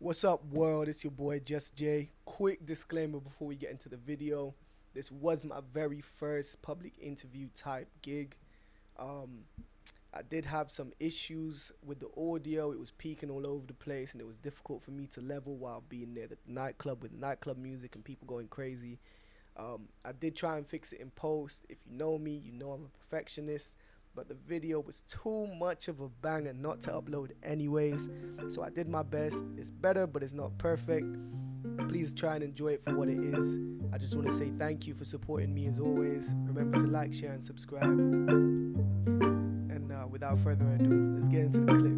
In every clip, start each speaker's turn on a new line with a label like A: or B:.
A: What's up, world? It's your boy Just Jay. Quick disclaimer before we get into the video. This was my very first public interview type gig. I did have some issues with the audio. It was peaking all over the place and it was difficult for me to level while being near the nightclub with nightclub music and people going crazy. I did try and fix it in post. If you know me, you know I'm a perfectionist. But the video was too much of a banger not to upload anyways. So I did my best. It's better, but it's not perfect. Please try and enjoy it for what it is. I just want to say thank you for supporting me as always. Remember to like, share, and subscribe. And without further ado, let's get into the clip.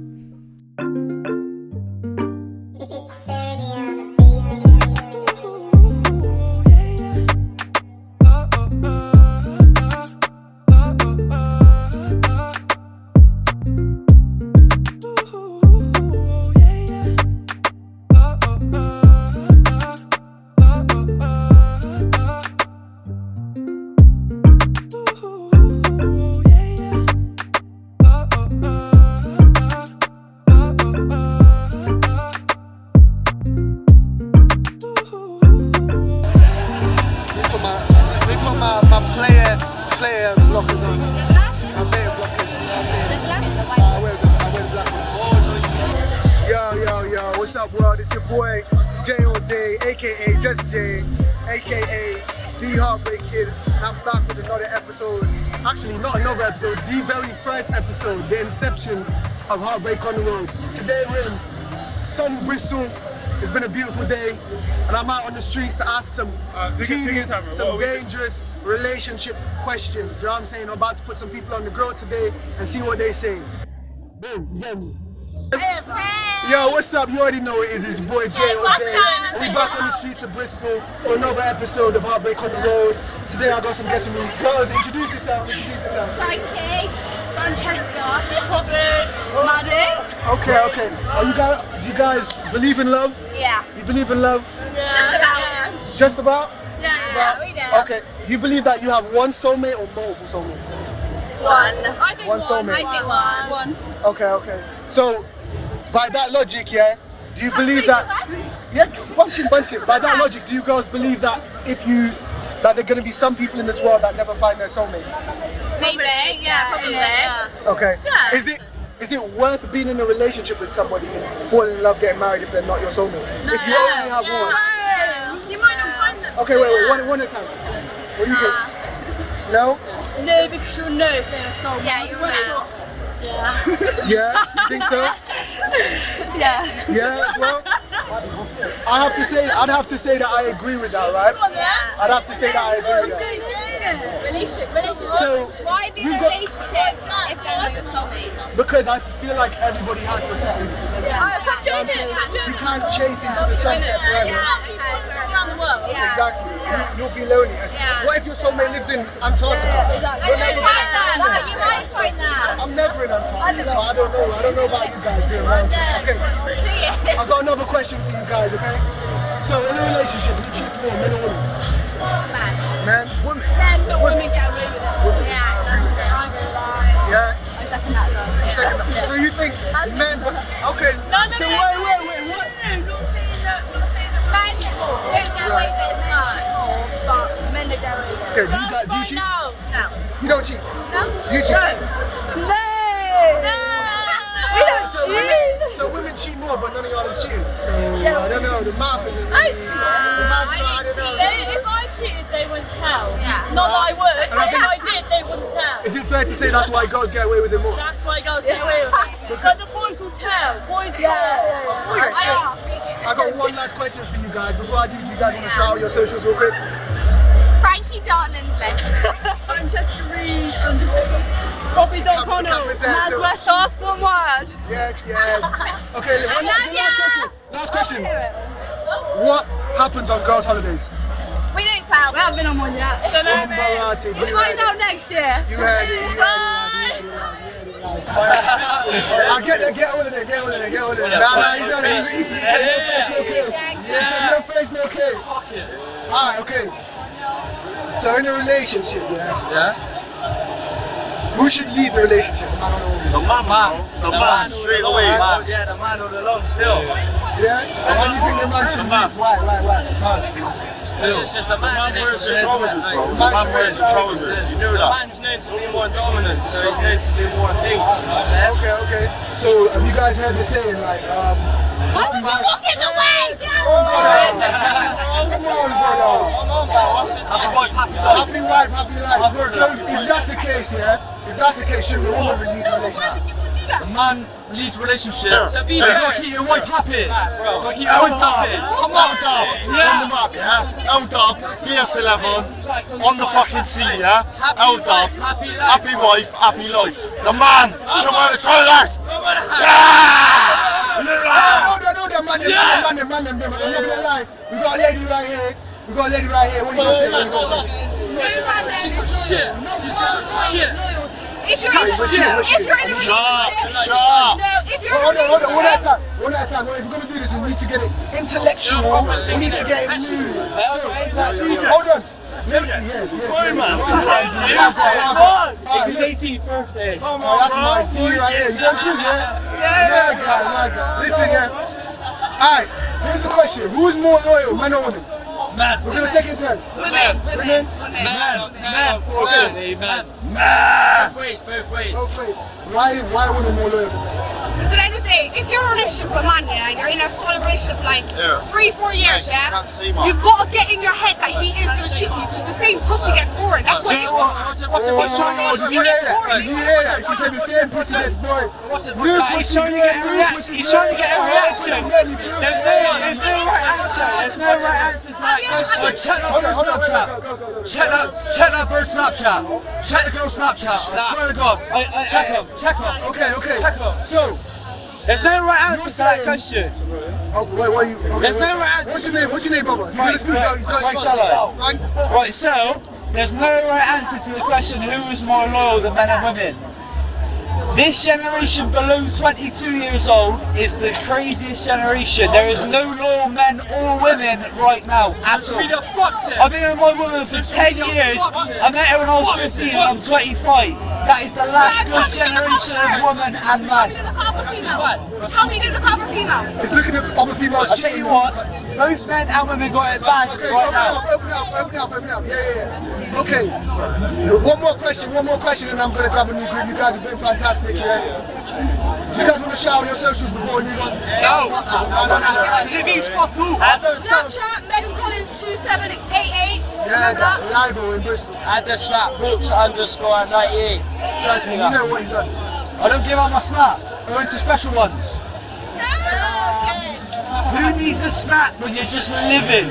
A: Player blockers on. My player blockers, you know what I'm saying? Yo, what's up, world? It's your boy, J all day, aka Just J, aka the Heartbreak Kid. And I'm back with another episode. Actually, not another episode, the very first episode, the inception of Heartbreak on the Road. Today we're in sunny Bristol. It's been a beautiful day, and I'm out on the streets to ask some tedious, some dangerous relationship questions. You know what I'm saying? I'm about to put some people on the grill today and see what they say. Boom, you get me? Yo, what's up? You already know it is. It's your boy Jay all day. We back on the streets of Bristol for another episode of Heartbreak on the Road. Today I got some guests with me. Girls, introduce yourself.
B: Frankie, Manchester, Maddie.
A: Okay. Do you guys believe in love?
B: Yeah.
A: You believe in love?
B: Yeah. Just about. Yeah.
A: Just about?
B: Yeah, we do.
A: Okay. Do you believe that you have one soulmate or multiple soulmates?
B: One. I think
A: one soulmate.
B: I think one.
A: Okay. So, by that logic, yeah, do you believe that? Yeah, bunch it. By that logic, do you girls believe that that there are going to be some people in this world that never find their soulmate?
B: Maybe. Yeah, probably. Yeah.
A: Okay.
B: Yeah.
A: Is it worth being in a relationship with somebody and falling in love, getting married if they're not your soulmate?
B: No.
A: If you only have one.
B: You might not find them.
A: Okay, wait, one at a time. What do you think? No?
B: No, because you'll know if they're a soulmate. Yeah, you will. Yeah.
A: Yeah? You think so?
B: Yeah.
A: Yeah, as well? I'd have to say that I agree with that, right?
B: Yeah.
A: I'd have to say that I agree with that.
B: Relationship.
A: So,
B: Why be in a relationship if they're not your soulmate?
A: Because I feel like everybody has to start. You can't chase into the sunset forever.
B: Around the world. Yeah.
A: Exactly. You'll be lonely. What if your soulmate lives in Antarctica? You'll never find that.
B: You might find that.
A: I'm never in Antarctica, so I don't know about you guys doing round trips. Okay. I've got another question for you guys, okay? So in a relationship, who cheats more, men or women? Men? Women?
B: Men, but women get away with it. Yeah, that's it.
A: Yeah?
B: I second that though.
A: You second that? So you think men, okay, so wait, what?
B: Men don't get away with it as much, but men don't get away with it.
A: Okay, do you cheat?
B: No.
A: You don't cheat?
B: No?
A: You cheat?
B: No! We don't cheat!
A: So women cheat more, but none of y'all is cheating. So I don't know, the math is...
B: I cheat.
A: The math's not, I don't know.
C: If I cheated, they wouldn't tell.
B: Yeah.
C: Not that I would.
A: And I
C: If
A: think-
C: I did, they wouldn't tell.
A: Is it fair to say that's why girls get away with it more?
C: That's why girls get away with it. But the boys will tell. Boys tell.
A: Alright, I got one last question for you guys. Before I do you guys want to shout out your socials real quick?
B: Frankie Dartland's
C: Manchester Reed, Robbie O'Connell, Mads West Arsenal Word.
A: Yes. Okay, last question. What happens on girls' holidays?
B: We don't tell.
C: We haven't been on one yet. We'll find out next year.
A: You heard it. Get all of it. Nah, you got it. He said no face, no case. Alright, okay. So in a relationship, yeah? Who should lead the relationship?
D: The man, straight away.
E: Yeah, the man all along still.
A: Yeah?
D: your man should
E: man.
D: Why?
C: It's just a man.
E: The man wears the trousers, bro. The man wears the trousers. You knew
C: The
E: that.
C: man's known to be more dominant, so he's known to do more things. You know what I'm saying?
D: Okay. So have you guys heard the saying like
B: Why would you walk in the way?
D: come on, brother. Happy wife, happy life. So if that's the case, if that's the case, shouldn't the woman lead the relationship?
C: A man leads relationship.
E: Yeah.
C: You gotta keep your wife happy. Gotta keep your wife happy.
E: Come on, Dub. On the map, yeah? L-Dub, BS11, on the fucking scene, yeah? L-Dub, happy wife, happy life. The man should wear the toilet. Yeah!
D: No, man, I'm not gonna lie. We got a lady right here. What are you gonna say?
C: Shit.
B: If you're in a relationship,
E: Shut.
B: no, if you're in a
D: One
B: relationship,
D: at a time. If we're gonna do this, we need to get it intellectual. We need to get it new. Hold on. Yes.
C: It's his 18th birthday.
D: That's my G right here. You don't do that? Yeah, guy. Listen, Alright, here's the question. Who's more loyal, men or women?
C: Man.
D: We're gonna take it in turns.
B: women.
C: Both ways.
D: Okay. Why are women more loyal than men?
B: Because at the end of the day, if you're in a relationship with a man, and you're in a solid relationship for like 3-4 years, you've got to get in your head that he is going to cheat you because the same pussy gets boring. That's what it is.
D: Did you hear that? She said the same pussy gets boring.
C: He's trying to get a reaction. There's no right answer to that question.
D: Check that bird's Snapchat. Check the girl's Snapchat. I swear to God.
C: Check him.
D: Okay.
C: Check him.
D: So,
C: There's no right answer to that question.
D: oh, wait, what are you? Okay,
C: There's no right answer.
D: What's your name, brother? You're gonna speak out.
C: Frank Solo. Right, so there's no right answer to the question who is more loyal than men and women. This generation below 22 years old is the craziest generation. There is no loyal men or women right now at all. I've been with my woman for 10 years. I met her when I was 15 and I'm 25. That is the last good generation of woman and man.
B: Tell me you didn't look out for females.
D: It's looking at other females.
C: I'll tell you what, both men and women got it bad right now.
D: Open up. Yeah. Okay. One more question, and I'm gonna grab a new group. You guys have been fantastic, yeah? Do you guys want to shout on your socials before we move on?
C: No. It means fuck all.
B: Snapchat, Megan Collins 2788.
D: Yeah, that live in Bristol.
C: Add the slap Brooks_98.
D: Trust me, you know what he's on.
C: I don't give up my snap. I went to special ones. Who needs a snap when you're just living?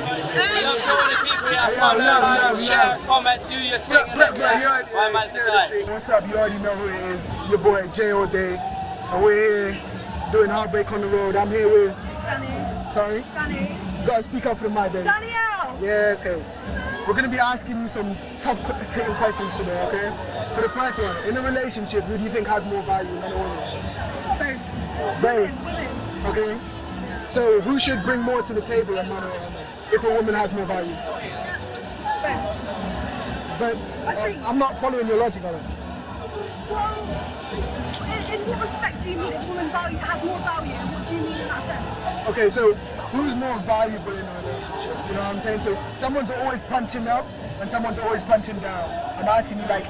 C: Share, comment, do your thing.
D: What's up? You already know who it is. Your boy J all day. And we're here doing Heartbreak on the road. I'm here with
B: Danny.
D: Sorry?
B: Danny.
D: You gotta speak up for the mic, baby.
B: Danielle.
D: Yeah, okay. We're gonna be asking you some tough hitting questions today, okay? So the first one, in a relationship, who do you think has more value, men or women? Both.
B: Women.
D: Okay. So who should bring more to the table than man or woman? If a woman has more value?
B: Both.
D: But I'm not following your logic on it.
B: Well, in what respect do you mean if a woman has more value? What do you mean in that sense?
D: Okay, so who's more valuable in a relationship? Do you know what I'm saying? So someone's always punching up and someone's always punching down. I'm asking you, like,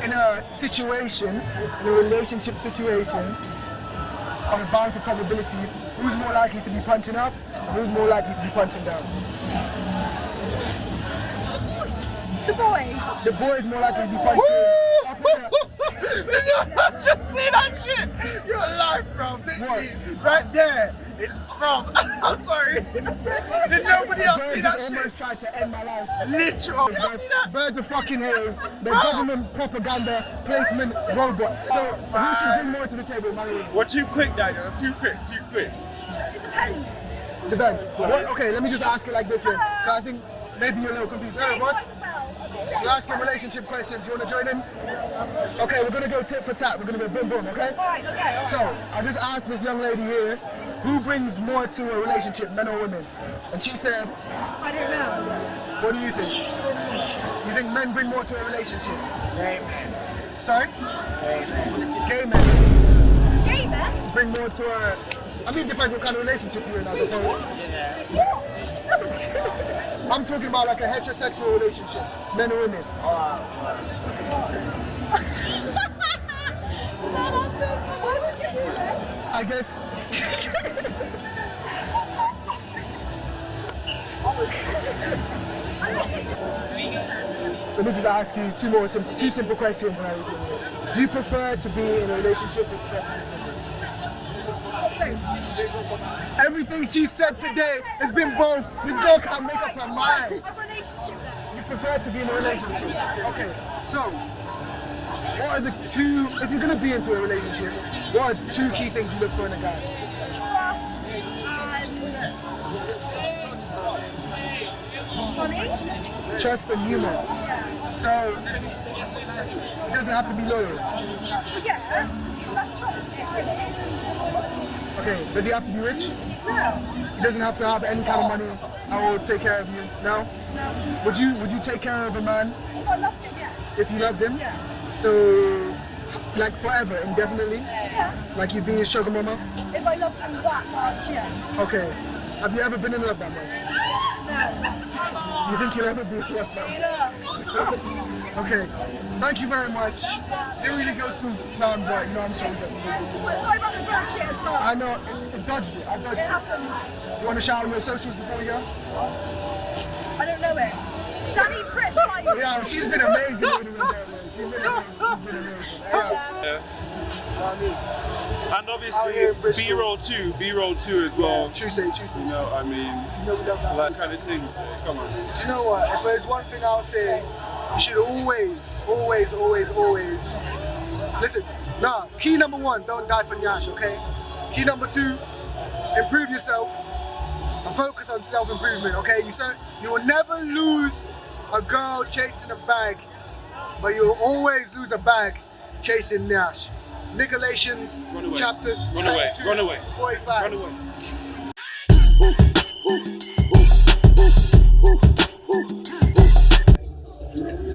D: in a situation, in a relationship situation, on a bounce of probabilities, who's more likely to be punching up and who's more likely to be punching down?
B: The boy.
D: The boy is more likely to be punching up and down.
E: Just see that shit. You're alive, bro. Literally, right there. It's from. I'm sorry. Did nobody else see
D: Birds
E: that
D: almost
E: shit?
D: tried to end my life.
E: Literally. Did you see that?
D: Birds are fucking haters. They're government propaganda placement robots. So who should bring more to the table, man or woman?
E: We're too quick, Daniel. Too quick.
B: It depends.
D: Depends. Okay, let me just ask it like this then. 'Cause I think maybe you're a little confused. Hey, boss. We're asking relationship questions. You want to join in? Okay, we're going to go tit for tat. We're going to go boom boom, okay?
B: Alright, okay.
D: So, I just asked this young lady here, who brings more to a relationship, men or women? And she said,
B: I don't know.
D: what do you think? You think men bring more to a relationship?
C: Gay men.
D: Sorry?
C: Gay men.
D: Gay men
B: Gay men?
D: bring more to a I mean, it depends what kind of relationship you're in, I suppose. I'm talking about like a heterosexual relationship, men and women. I guess. Let me just ask you two simple questions. Do you prefer to be in a relationship or prefer to be single? Everything she said today has been both. This girl can't make up her mind.
F: A relationship then.
D: You prefer to be in a relationship. Okay, so what are the two, if you're going to be into a relationship, what are two key things you look for in a guy?
F: Trust and funny.
D: Trust and humor.
F: Yeah.
D: So it doesn't have to be loyal.
F: Well, yeah, that's trust in it, really, isn't
D: Okay, does he have to be rich?
F: it? No.
D: He doesn't have to have any kind of money I will take care of you. No?
F: No.
D: Would you take care of a man
F: If I loved him, yeah.
D: if you loved him?
F: Yeah.
D: So like forever, indefinitely?
F: Yeah.
D: Like you'd be his sugar mama?
F: If I loved him that much, yeah.
D: Okay. Have you ever been in love that much?
F: No.
D: You think you'll ever be in love that much?
F: No.
D: Okay. Thank you very much. Didn't really go too plan, but you know I'm sure it doesn't really do.
F: Well, sorry about the bad shit as well.
D: I know it dodged it. I dodged
F: It
D: it.
F: happens.
D: You want to shout out your socials before we go?
F: I don't know it. Danny Pritt, like.
D: Yeah, she's been amazing, ladies and gentlemen. She's been amazing. She's been amazing. Yeah.
G: And
D: Out here
G: obviously
D: in Bristol.
G: B-roll too as well.
D: Tuesday.
G: You know, I mean,
D: You know we love that.
G: that kind of thing. Come on.
D: Do you know what? If there's one thing I'll say, you should always listen. Nah, key number one, don't die for Nyash, okay? Key number two, improve yourself and focus on self-improvement, okay? You will never lose a girl chasing a bag, but you'll always lose a bag chasing Nyash. Nicolations,
G: Run away.
D: chapter
G: Run away.
D: 22,
G: Run away.
D: 45.
G: Run away.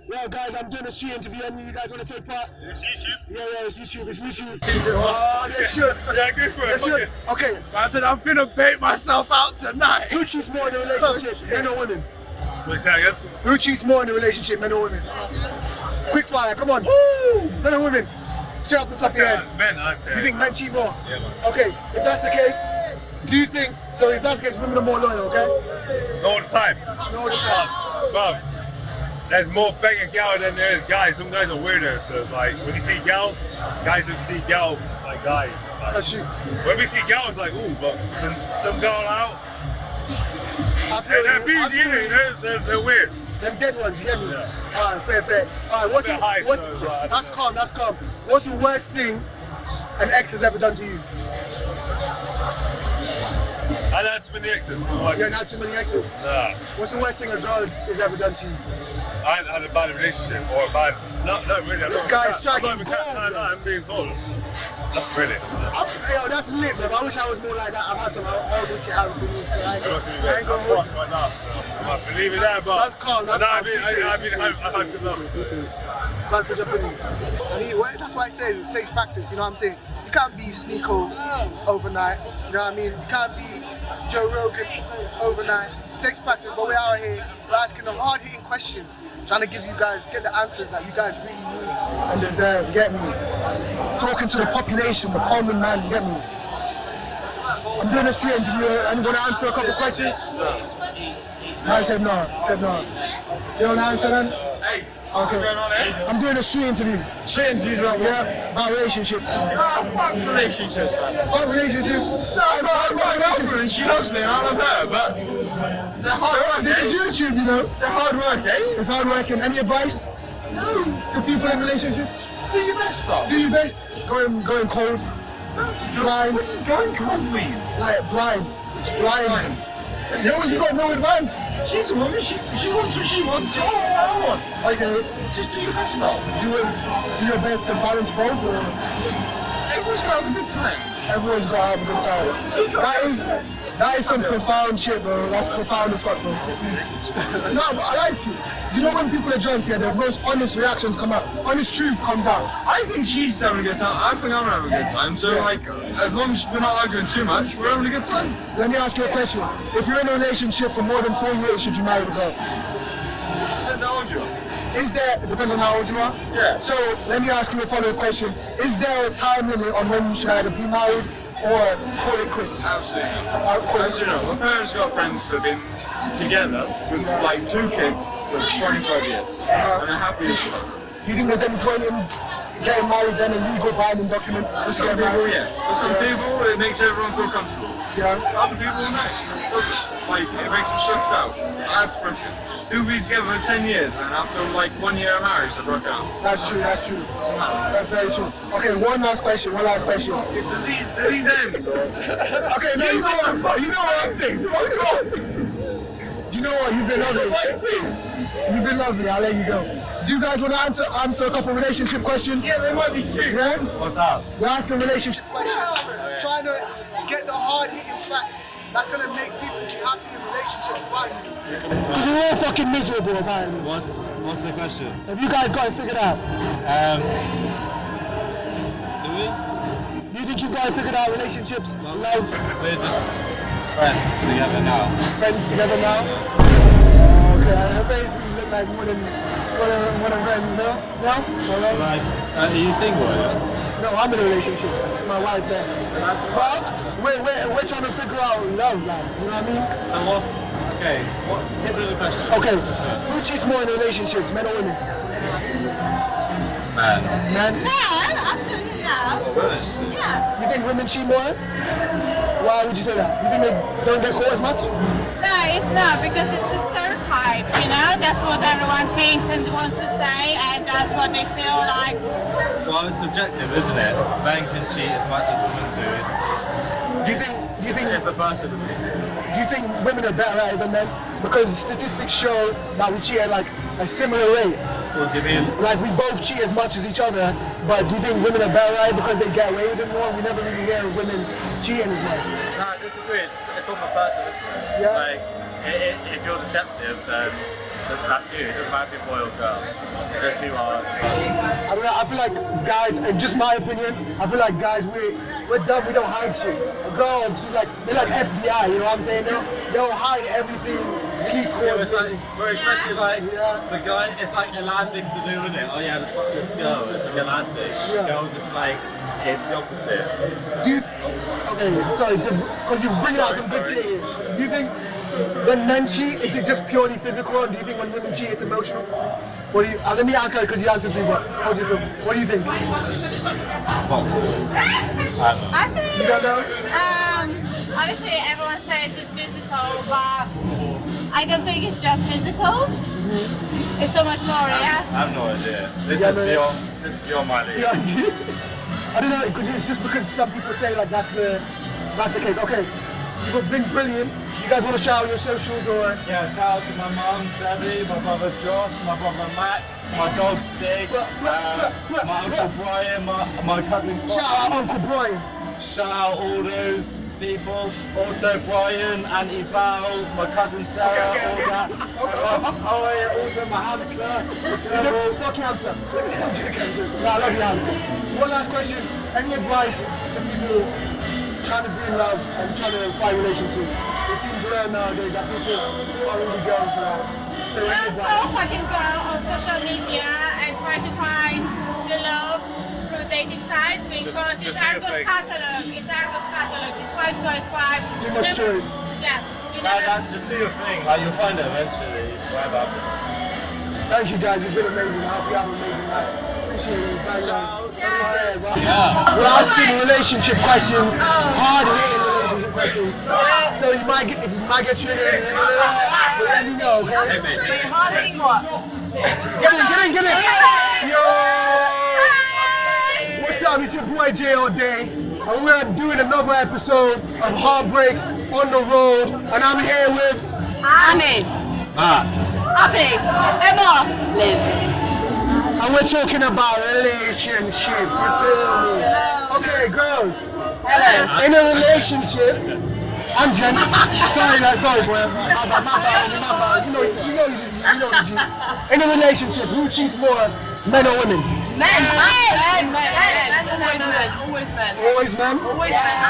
D: Well, guys, I'm doing a street interview. Any of you guys want to take part?
G: It's YouTube.
D: Yeah, it's YouTube. It's YouTube. Oh, they should.
G: Yeah, go for
D: They
G: it.
D: should. Okay.
G: I said I'm finna bait myself out tonight.
D: Who cheats more in a relationship, men or women?
G: Wait, say that again?
D: Who cheats more in a relationship, men or women? Quick fire, come on. Woo! Men or women? Straight off the top of your head.
G: Men, I'd say.
D: You think men cheat more?
G: Yeah, man.
D: Okay, if that's the case, do you think, so if that's the case, women are more loyal, okay?
G: All the time.
D: No, this time.
G: Bruv, there's more banging gal than there is guys. Some guys are weirder, so it's like when you see gal, guys don't see gal like guys. Like,
D: That's true.
G: when we see gal, it's like, ooh, but when some gal out,
D: I feel
G: they're
D: you.
G: busy, they're weird.
D: Them dead ones, you get me?
G: Yeah.
D: Alright, fair. Alright, what's
G: Bit high, so I
D: that's
G: don't know.
D: calm. What's the worst thing an ex has ever done to you?
G: I had too many exes.
D: You haven't had too many exes.
G: Nah,
D: What's the worst thing a girl has ever done to you?
G: I hadn't had a bad relationship or a bad. Not really.
D: This guy is striking
G: I'm not even
D: gold,
G: no, I'm being cold. Not really.
D: Yo, that's lit, man. I wish I was more like that. I've had some horrible shit happen to me, so I ain't gonna hold you.
G: Right now. I believe in that, but
D: That's calm, that's calm.
G: I've had good luck.
D: Glad for jumping in. That's why I say it takes practice, you know what I'm saying? You can't be Sneeko overnight, you know what I mean? You can't be Joe Rogan overnight. It takes practice, but we're out here, we're asking the hard-hitting questions, trying to get the answers that you guys really need and deserve, you get me? Talking to the population, the common man, you get me? I'm doing a street interview, I'm gonna answer a couple of questions. I said no. You want to answer then? Okay. I'm doing a street interview.
G: Street interviews, right?
D: Yeah, about relationships.
G: Fuck relationships, man.
D: Fuck relationships.
G: No, I've got a girlfriend, she loves me, and I love her, but they're hard work,
D: This is YouTube, you know.
G: They're hard work, eh?
D: It's hard working. Any advice?
G: No.
D: To people in relationships?
G: Do your best, bro.
D: Do your best. Going cold. Blind.
G: What does going cold mean?
D: Like blind. Blind.
G: Listen,
D: You got no advice.
G: she's a woman, she wants what she wants, I want what I want.
D: Okay.
G: Just do your best, bro.
D: Do your best to balance both. Or
G: Everyone's got to have a good time.
D: Everyone's gotta have a good time. That is some profound shit, bro. That's profound as fuck, bro. No, but I like it. You know when people are drunk, yeah, the most honest reactions come out. Honest truth comes out.
H: I think she's having a good time. I think I'm having a good time. So like, as long as we're not arguing too much, we're having a good time.
D: Let me ask you a question. If you're in a relationship for more than 4 years, should you marry the girl?
H: Depends how old you are.
D: Is there, depending on how old you are?
H: Yeah.
D: So let me ask you a follow-up question. Is there a time limit on when you should either be married or call it quits?
H: Absolutely not. As you know, my parents got friends that have been together with like 2 kids for 25 years. And they're happy as fuck.
D: Do you think there's any point in getting married than a legal binding document?
H: For some people, yeah. For some people, it makes everyone feel comfortable.
D: Yeah.
H: Other people, no. It doesn't. Like, it makes them stressed out. That's pressure. People be together for 10 years and after like 1 year of marriage, they broke out.
D: That's true, that's true. That's very true. Okay, one last question.
H: Does these end?
D: Okay, no, you know what? You know what I'm thinking. You know what? You've been lovely. You've been lovely. I'll let you go. Do you guys want to answer a couple relationship questions?
H: Yeah, they might be cute.
D: Yeah?
C: What's up?
D: We're asking relationship questions. Trying to get the hard-hitting facts that's going to make people be happy in relationships finally. Because we're all fucking miserable, apparently.
I: What's the question?
D: Have you guys got it figured out?
I: Do we?
D: Do you think you've got it figured out? Relationships, love?
I: We're just friends together now.
D: Friends together now? Okay, her face look like one of friends, no? No? Alright.
I: Like, are you single? Yeah?
D: No, I'm in a relationship. It's my wife there. But we're trying to figure out love, like, you know what I mean?
I: So hit me with the question.
D: Okay, who cheats more in relationships, men or women?
I: Man.
D: Men?
B: Man, absolutely not. Yeah.
D: You think women cheat more? Why would you say that? You think they don't get caught as much?
B: No, it's not, because it's a stereotype, you know? That's what everyone thinks and wants to say, and that's what they feel like.
I: Well, it's subjective, isn't it? Men can cheat as much as women do.
D: Do you think
I: It's the person, isn't it?
D: Do you think women are better at it than men? Because statistics show that we cheat at like a similar rate.
I: What do you mean?
D: Like we both cheat as much as each other, but do you think women are better at it because they get away with it more? We never really hear of women cheating as much.
J: No, I disagree. It's on the person, isn't it?
D: Yeah.
J: Like, if you're deceptive, then that's you. It doesn't matter if you're boy or girl. It's just who you are as a person.
D: I don't know, I feel like guys, and just my opinion, I feel like guys, we're dumb, we don't hide shit. A girl, she's like, they're like FBI, you know what I'm saying? They'll hide everything, keep
I: Yeah,
D: quiet.
I: it's like, especially like the guy, it's like a lad thing to do, isn't it? Oh yeah, let's fuck this girl. It's like a lad thing.
D: Yeah.
I: Girls, it's like, it's the opposite.
D: Do you, okay, sorry, because you're bringing out some good shit here. Do you think when men cheat, is it just purely physical, or do you think when women cheat, it's emotional? What do you, let me ask her because you answered too, but what do you think?
B: Actually,
D: You don't know?
B: obviously everyone says it's physical, but I don't think it's just physical. It's so much more, yeah?
J: I have no idea. This is beyond my league.
D: I don't know, because it's just because some people say like that's the case. Okay, you've been brilliant. You guys want to shout out your socials or?
I: Yeah, shout out to my mum, Debbie, my brother Josh, my brother Max, my dog Stig, my uncle Brian, my cousin Bob.
D: Shout out Uncle Brian.
I: Shout out all those people. Also Brian, Auntie Val, my cousin Sarah, all that. Oh yeah, also my hamster.
D: Fuck your answer. No, I love your answer. One last question. Any advice to people trying to be in love and trying to find relationships? It seems rare nowadays that people are really going for that. So any
B: Go
D: advice?
B: fucking go on social media and try to find the love through dating sites because it's Argos catalog. It's Argos catalog. It's 555.
D: Too much choice.
B: Yeah. You never,
I: Just do your thing, like you'll find it eventually, whatever.
D: Thank you guys, you've been amazing. I hope you have an amazing night. Appreciate it. Bye, guys.
I: Yeah.
D: We're asking relationship questions, hard-hitting relationship questions. So you might get triggered, but let me know, okay?
B: hard-hitting what?
D: Get in! Yo! What's up? It's your boy Jay all day, and we're doing another episode of Heartbreak on the road, and I'm here with
B: Annie.
I: Matt.
B: Abby. Emma. Liz.
D: And we're talking about relationships, you feel me? Okay, girls. In a relationship, I'm gents. Sorry, boy. My bad. You know the G. In a relationship, who cheats more, men or women?
B: Men.
D: Always men?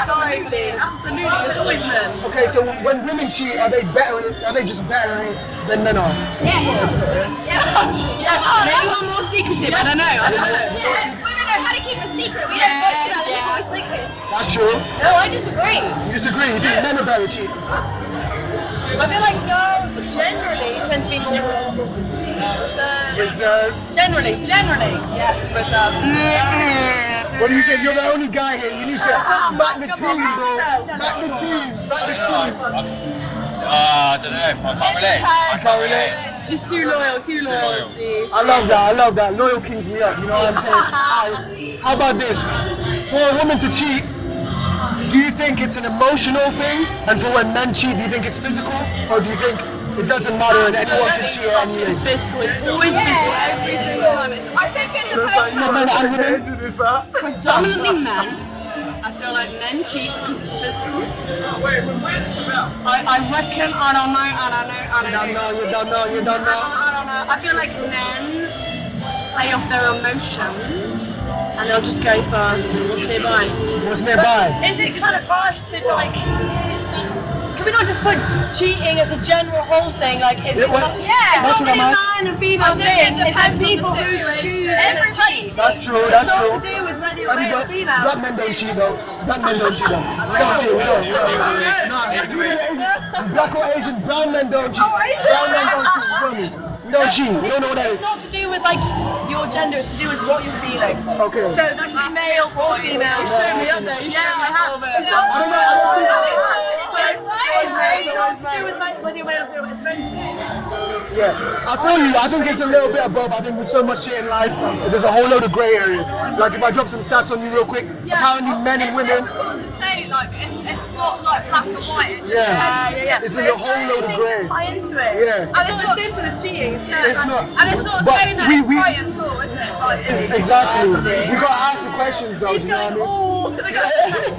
B: Sorry, please. Absolutely, it's always men.
D: Okay, so when women cheat, are they just better than men are?
B: Yes. Yeah. Maybe one more secretive. I don't know. Women know how to keep a secret. We don't boast about it. Our secrets.
D: That's true.
B: No, I disagree.
D: You disagree? You think men are better at cheating?
B: I feel like girls generally tend to be more reserved. Generally, yes, reserved.
D: What do you think? You're the only guy here. You need to back the team, bro. Back the team.
E: I don't know. I can't relate.
B: It's too loyal.
D: I love that. Loyal kings me up. You know what I'm saying? How about this? For a woman to cheat, do you think it's an emotional thing? And for when men cheat, do you think it's physical? Or do you think it doesn't matter and anyone can cheat on you?
B: Physical. It's always physical every single time. I think it's predominantly men. I feel like men cheat because it's physical. I reckon, I don't know.
D: You don't know.
B: I feel like men play off their emotions and they'll just go for what's nearby.
D: What's nearby?
B: Is it kind of harsh to like? Can we not just put cheating as a general whole thing? Like, is it? It's not really man and female thing. It's like people who choose to cheat.
D: That's true.
B: It's not to do with whether you're male or female.
D: Black men don't cheat though. We don't cheat. Black or Asian, brown men don't cheat. Brown men don't cheat. We don't cheat. We don't know what that is.
B: It's not to do with like your gender. It's to do with what you're feeling.
D: Okay.
B: So that can be male or female. You show me up there. Yeah, I have. It's not to do with whether you're male or female. It's meant to.
D: Yeah, I feel you. I think it's a little bit above. I think with so much shit in life, there's a whole load of grey areas. Like if I drop some stats on you real quick, apparently men and women.
B: It's difficult to say. Like it's not like black and white. It's just
D: it's in a whole load of grey.
B: Tie into it.
D: Yeah.
B: And it's not as simple as cheating.
D: It's not.
B: And it's not saying that it's right at all, is it? Like,
D: exactly. We gotta ask the questions though. Do you know what I mean?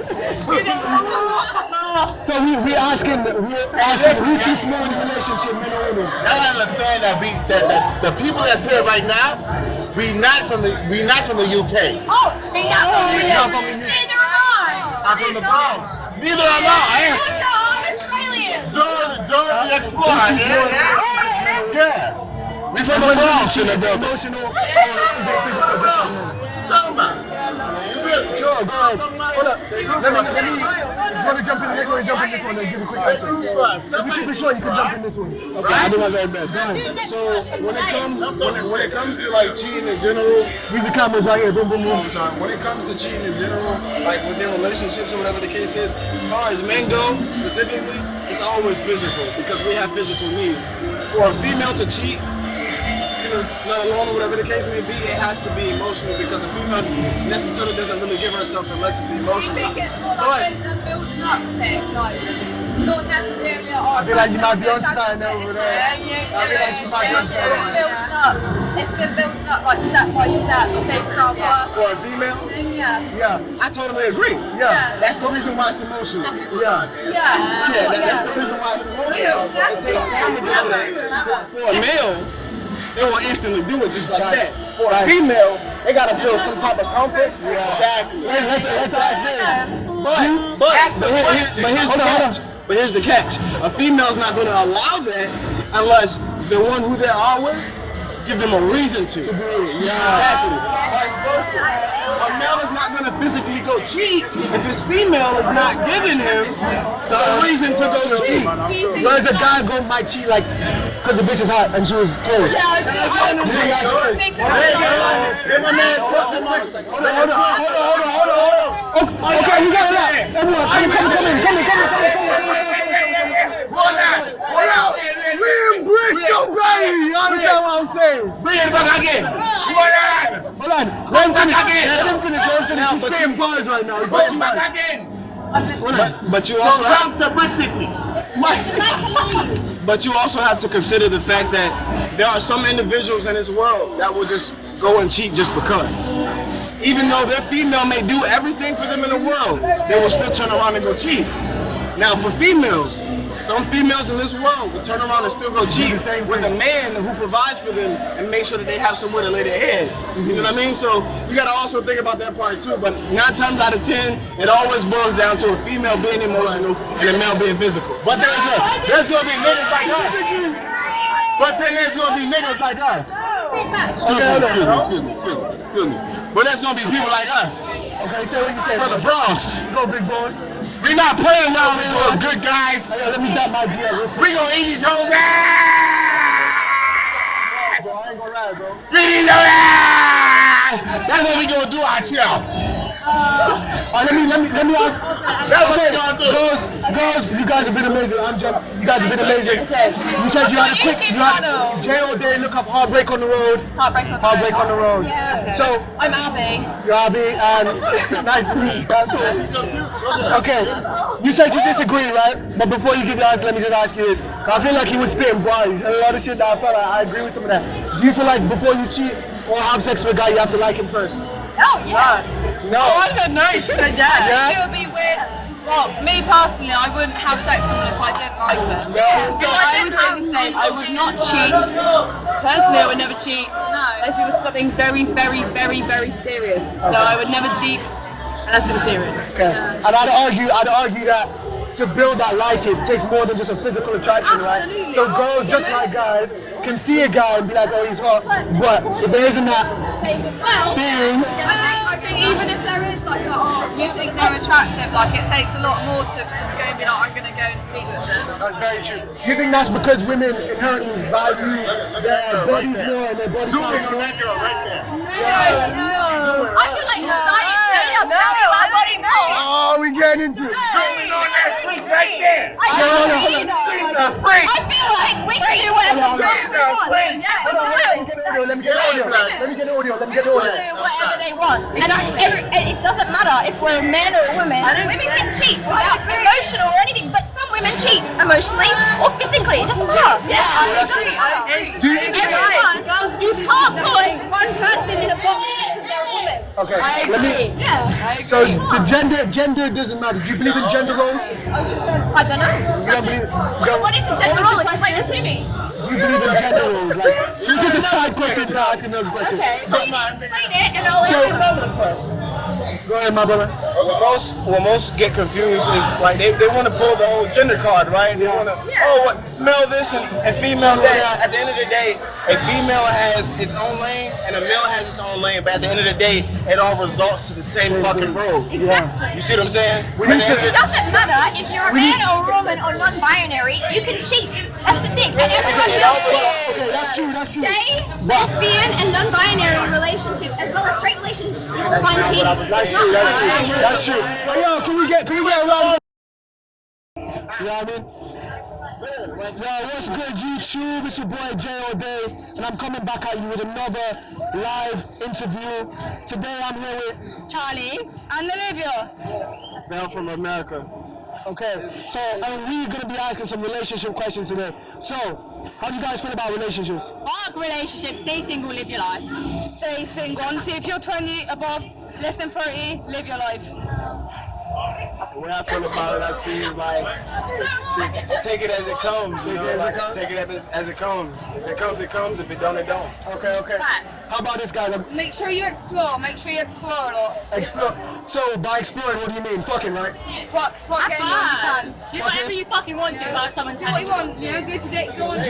D: So we're asking who cheats more in a relationship, men or women?
E: I understand that the people that's here right now, we not from the UK.
B: Oh, neither am I.
E: I'm from the Bronx. Neither am I.
B: I'm Australian.
E: During the explorer, yeah. We from the Bronx in the building.
D: Emotional or is it physical?
E: What you talking about?
D: Sure, go ahead. Hold up. Let me. Do you want to jump in the next one? Jump in this one and give a quick answer. If you keep it short, you can jump in this one.
E: Okay, I do my very best. So when it comes to like cheating in general,
D: these are cameras right here. Boom, boom, boom.
E: I'm sorry. When it comes to cheating in general, like within relationships or whatever the case is, as far as men go specifically, it's always physical because we have physical needs. For a female to cheat, not alone or whatever the case may be, it has to be emotional because the female necessarily doesn't really give herself unless it's emotional.
B: I think it's more like it's a building up thing, like not necessarily.
D: I feel like you might be on something over there. I feel like she might be on something.
B: It's been building up like step by step. Things are working.
E: For a female?
B: Yeah.
E: I totally agree.
D: Yeah.
E: That's the reason why it's emotional.
D: Yeah.
E: That's the reason why it's emotional. It takes time to get to that. For a male, they will instantly do it just like that. For a female, they gotta feel some type of comfort. Exactly.
D: Let's ask this.
E: But here's the catch. A female's not gonna allow that unless the one who they are with give them a reason to.
D: Do it.
E: Exactly. Vice versa. A male is not gonna physically go cheat if his female is not giving him the reason to go cheat.
D: So as a guy might cheat like because the bitch is hot and she was cold.
E: Hey, my man, hold on.
D: Okay, we got that. Everyone, come in. We in Bristol, baby. You understand what I'm saying?
E: Bring it back again.
D: Hold on. Let him finish. He's spitting bars right now.
E: But you also have to But you also have to consider the fact that there are some individuals in this world that will just go and cheat just because. Even though their female may do everything for them in the world, they will still turn around and go cheat. Now for females, some females in this world will turn around and still go cheat with a man who provides for them and make sure that they have somewhere to lay their head. You know what I mean? So you gotta also think about that part too. But 9 times out of 10, it always boils down to a female being emotional and a male being physical. But there's gonna be niggas like us. But then there's gonna be niggas like us. Excuse me. But there's gonna be people like us.
D: Okay, so what you say?
E: From the Bronx.
D: Go, big boss.
E: We not playing around with little good guys.
D: Let me dot my GL.
E: We gonna eat these hoes ass.
D: Bro, I ain't gonna lie, bro.
E: We eat their ass. That's what we gonna do out here.
D: Let me ask.
E: That's what we gonna do.
D: Girls, you guys have been amazing. You guys have been amazing.
B: Okay.
D: You said you had a quick.
B: YouTube
D: You had
B: channel?
D: J.O.D. Look up Heartbreak on the Road.
B: Heartbreak
D: on the Road.
B: Yeah.
D: So
B: I'm Abby.
D: you're Abby, and nice to meet you. Okay, you said you disagree, right? But before you give your answer, let me just ask you this. 'Cause I feel like he was spitting bars. A lot of shit that I felt like I agree with some of that. Do you feel like before you cheat or have sex with a guy, you have to like him first?
B: Oh, yeah.
D: No.
B: Oh, I said no. She said yeah.
D: Yeah?
B: It would be weird. Well, me personally, I wouldn't have sex with someone if I didn't like them.
D: Yeah.
B: So I would do the same. I would not cheat. Personally, I would never cheat. No. Unless it was something very, very, very, very serious. So I would never deep unless it was serious.
D: Okay. And I'd argue that to build that liking takes more than just a physical attraction, right? So girls, just like guys, can see a guy and be like, oh, he's hot. But if there isn't that thing,
B: I think even if there is like you think they're attractive, like it takes a lot more to just go and be like, I'm gonna go and see with them.
D: that's very true. You think that's because women inherently value their bodies more and their body counts more?
E: that girl right there.
B: I feel like society's made us value our body more.
D: Oh, we getting into it.
E: Zooming on that freak right there.
B: I don't either.
E: She's a freak.
B: I feel like we can do whatever we want.
D: Let me get the audio. Let me get the audio.
B: People do whatever they want, and it doesn't matter if we're a man or a woman. Women can cheat without emotional or anything, but some women cheat emotionally or physically. It doesn't matter. Yeah, it doesn't matter. Everyone, you can't put one person in a box just because they're a woman.
D: Okay,
B: I agree.
D: So the gender doesn't matter. Do you believe in gender roles?
B: I don't know. What is a gender role? Explain it to me.
D: Do you believe in gender roles? Like, just a side question to ask another question.
B: Okay, explain it, and I'll answer.
D: Go ahead, my brother.
E: What most get confused is like they want to pull the whole gender card, right? They want to what male this and female that. At the end of the day, a female has its own lane and a male has its own lane, but at the end of the day, it all results to the same fucking road.
B: Exactly.
E: You see what I'm saying?
B: It doesn't matter if you're a man or a woman or non-binary, you can cheat. That's the thing. And everyone will cheat.
D: Okay, that's true.
B: Gay, lesbian, and non-binary relationships, as well as straight relationships, people find cheating.
D: That's true. Hey, yo, can we get a round? You know what I mean? Yo, what's good, YouTube? It's your boy J.O.D. and I'm coming back at you with another live interview. Today I'm here with
B: Charlie and Olivia.
E: They're from America.
D: Okay, so we're gonna be asking some relationship questions today. So, how do you guys feel about relationships?
B: Fuck relationships, stay single, live your life. Stay single. Honestly, if you're 20 above, less than 30, live your life.
E: The way I feel about it, I see is like, shit, take it as it comes, you know, like, take it as it comes. If it comes, it comes. If it don't, it don't.
D: Okay. How about this guy?
B: Make sure you explore. Make sure you explore a lot.
D: Explore. So by exploring, what do you mean? Fucking, right?
B: Fuck anyone you can. Do whatever you fucking want to without someone telling you. Do what you want, you know, go to date, go on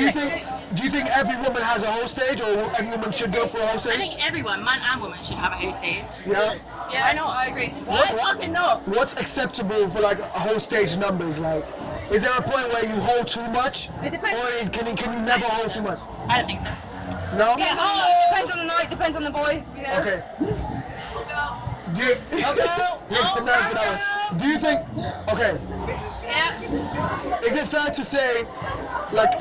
D: Do you think every woman has a whole stage, or every woman should go for a whole stage?
K: I think everyone, man and woman, should have a whole stage.
D: Yeah?
B: Yeah, I know, I agree. Why fucking not?
D: What's acceptable for like a whole stage numbers? Like, is there a point where you hold too much?
B: It depends.
D: Or can you never hold too much?
K: I don't think so.
D: No?
B: Depends on the night, depends on the boy. Yeah.
D: Okay. Do you think, okay,
B: Yeah.
D: is it fair to say, like,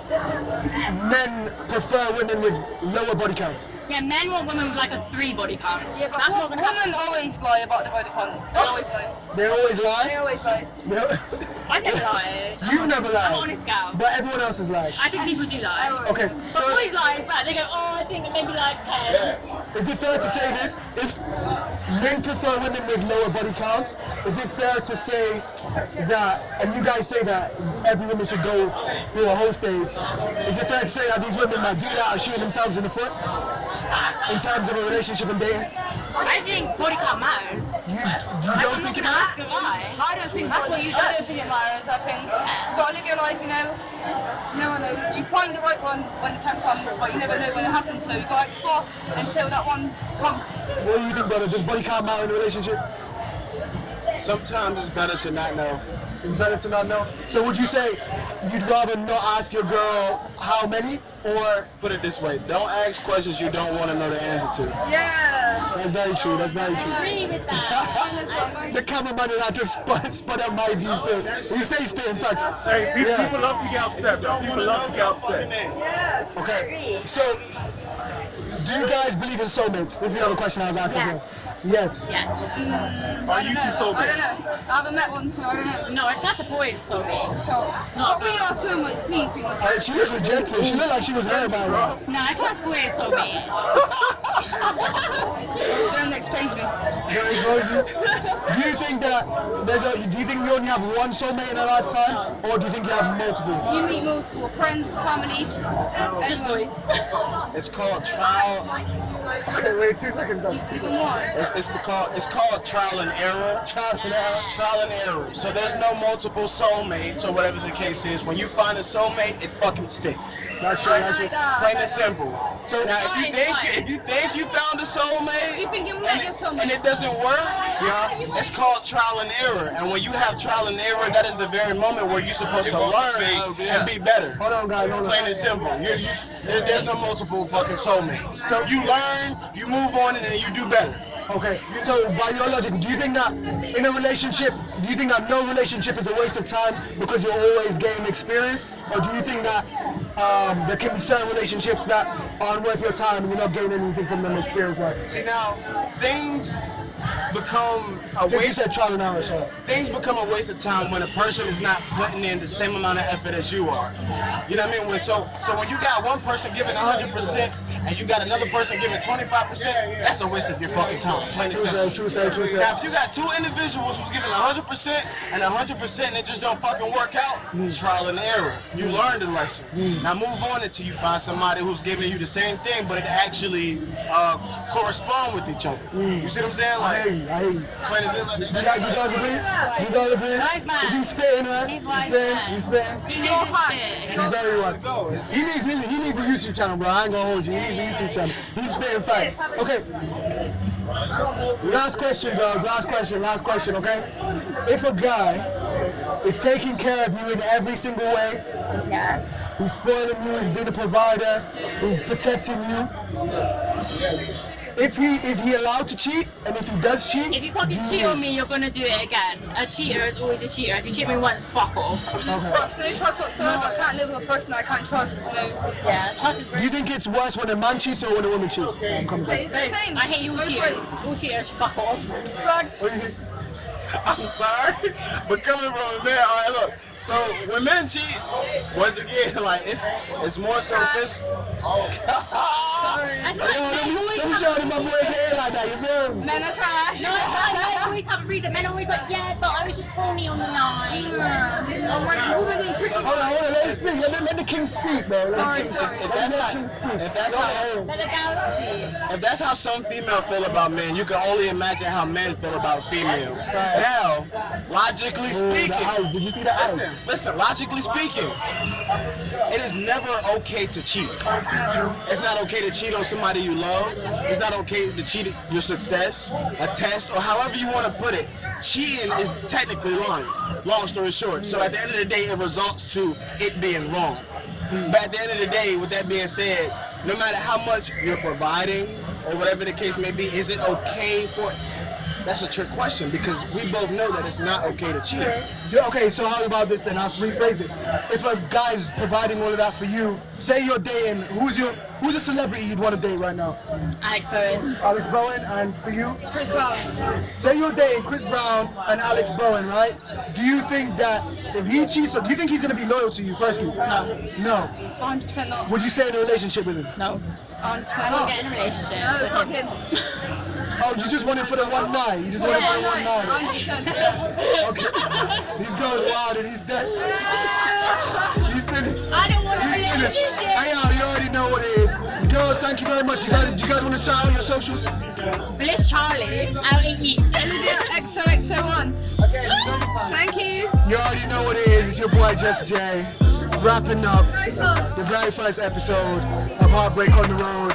D: men prefer women with lower body counts?
K: Yeah, men want women with like a 3 body count.
B: Yeah, but
K: that's not gonna happen.
B: women always lie about the body count. They always lie.
D: They always lie?
B: They always lie.
K: I never lied.
D: You've never lied.
K: I'm an honest gal.
D: But everyone else is lied.
K: I think people do lie.
D: Okay.
K: But boys lie as well. They go, oh, I think maybe like 10.
D: Is it fair to say this? If men prefer women with lower body counts, is it fair to say that, and you guys say that every woman should go through a whole stage, is it fair to say that these women might do that and shooting themselves in the foot in terms of a relationship and dating?
K: I think body count matters.
D: You
K: I'm
D: don't
K: not
D: think
K: going
D: it
K: to
D: matters?
K: ask a lie.
B: I don't think that's what you do. I don't think it matters. I think you've got to live your life, you know. No one knows. You find the right one when the time comes, but you never know when it happens. So you've got to explore until that one comes.
D: What do you think, brother? Does body count matter in a relationship?
E: Sometimes it's better to not know.
D: It's better to not know. So would you say you'd rather not ask your girl how many, or
E: Put it this way, don't ask questions you don't want to know the answer to.
B: Yeah.
D: that's very true. That's very true.
K: I agree with that.
D: The cameraman is not just spot up my G still. He stays spitting facts.
G: Hey, people love to get upset, bro. People love to get upset.
B: Yeah.
D: Okay, so do you guys believe in soulmates? This is the other question I was asking.
K: Yes.
D: Yes.
K: Yeah.
G: Are you two soulmates?
B: I don't know. I haven't met one, so I don't know.
K: No, that's a boy's soulmate.
B: So, but we are so much, please, be honest.
D: She looks rejected. She looked like she was hurt by it.
K: No, I class boy's soulmate.
B: Don't expose me.
D: Do you think that do you think you only have one soulmate in a lifetime, or do you think you have multiple?
B: You meet multiple friends, family,
K: Just boys.
E: It's called trial.
D: Okay, wait 2 seconds though.
E: It's called trial and error. Trial and error. So there's no multiple soulmates or whatever the case is. When you find a soulmate, it fucking sticks.
D: That's true. That's true.
E: Plain and simple.
D: So
E: Now, if you think you found a soulmate,
B: you think you met your soulmate?
E: and it doesn't work, it's called trial and error. And when you have trial and error, that is the very moment where you're supposed to learn and be better.
D: Hold on, guys. Hold on.
E: Plain and simple. There's no multiple fucking soulmates. So you learn, you move on, and then you do better.
D: Okay, so by your logic, do you think that in a relationship, do you think that no relationship is a waste of time because you're always gaining experience? Or do you think that there can be certain relationships that aren't worth your time and you're not gaining anything from them experience-wise?
E: See, now, things become a
D: Since you
E: waste.
D: said trial and error, so.
E: Things become a waste of time when a person is not putting in the same amount of effort as you are. You know what I mean? So when you got one person giving 100% and you got another person giving 25%, that's a waste of your fucking time. Plain and simple.
D: True.
E: Now, if you got two individuals who's giving 100% and 100% and it just don't fucking work out, trial and error. You learned the lesson. Now move on until you find somebody who's giving you the same thing, but it actually correspond with each other. You see what I'm saying?
D: I hear you.
E: Plain and simple.
D: You guys agree? You guys agree?
K: Nice man.
D: He's spitting, right?
K: He's wise
D: spitting.
K: man.
D: He's spitting.
K: He knows his shit.
D: He's very wise. He needs a YouTube channel, bro. I ain't gonna hold you. He needs a YouTube channel. He's spitting facts. Okay. Last question, dog. Last question, okay? If a guy is taking care of you in every single way, he's spoiling you, he's being a provider, he's protecting you, is he allowed to cheat? And if he does cheat,
K: If you fucking cheat on me, you're gonna do it again. A cheater is always a cheater. If you cheat me once, fuck off.
B: No trust whatsoever. I can't live with a person I can't trust. No.
K: Yeah, trust is
D: do you think it's worse when a man cheats or when a woman cheats?
B: So it's the same.
K: I hate you all
B: Both
K: cheaters.
B: ways.
K: All cheaters, fuck off.
B: Slugs.
E: I'm sorry, but coming from a man, all right, look. So when men cheat, once again, like it's more so physical.
B: Sorry.
K: I feel like men always
D: Don't
K: have
D: shout in my boy's head like that, you feel me?
B: Men are trash.
K: No, men always have a reason. Men always like, yeah, but I was just horny on the night.
B: I'm like a woman in tricky.
D: Hold on, let him speak. Let the king speak, bro.
B: Sorry.
E: If that's how some female feel about men, you can only imagine how men feel about female. Now, logically speaking,
D: Did you see that?
E: listen, logically speaking, it is never okay to cheat. It's not okay to cheat on somebody you love. It's not okay to cheat at your success, a test, or however you want to put it. Cheating is technically lying, long story short. So at the end of the day, it results to it being wrong. But at the end of the day, with that being said, no matter how much you're providing, or whatever the case may be, is it okay for that's a trick question because we both know that it's not okay to cheat.
D: Okay, so how about this then? I'll rephrase it. If a guy's providing all of that for you, say you're dating, who's a celebrity you'd want to date right now?
K: Alex Bowen.
D: Alex Bowen, and for you?
B: Chris Brown.
D: Say you're dating Chris Brown and Alex Bowen, right? Do you think that if he cheats, do you think he's going to be loyal to you, firstly? No.
B: 100% not.
D: Would you stay in a relationship with him?
B: No. 100%
K: I won't get in a relationship with him.
D: Oh, you just want it for the one night? You just want it for the one night?
B: 100%. Yeah.
D: Okay. He's going wild and he's dead. He's finished.
K: I don't want a
D: He's finished.
K: relationship.
D: Hey, you already know what it is. Girls, thank you very much. Do you guys want to shout out your socials?
K: Bliss Charlie, L-E-E.
B: Olivia XOXO1.
D: Okay,
B: Thank you.
D: you already know what it is. It's your boy Just Jay. Wrapping up the very first episode of Heartbreak on the Road.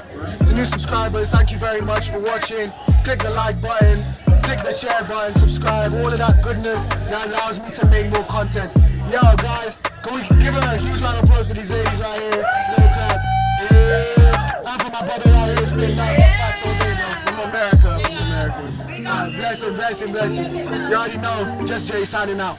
D: To new subscribers, thank you very much for watching. Click the like button, click the share button, subscribe, all of that goodness that allows me to make more content. Yo guys, can we give a huge round of applause for these ladies right here? Little clap. Yeah. And for my brother right here, spitting out facts all day, bro. From America. Blessing. You already know, Just Jay signing out.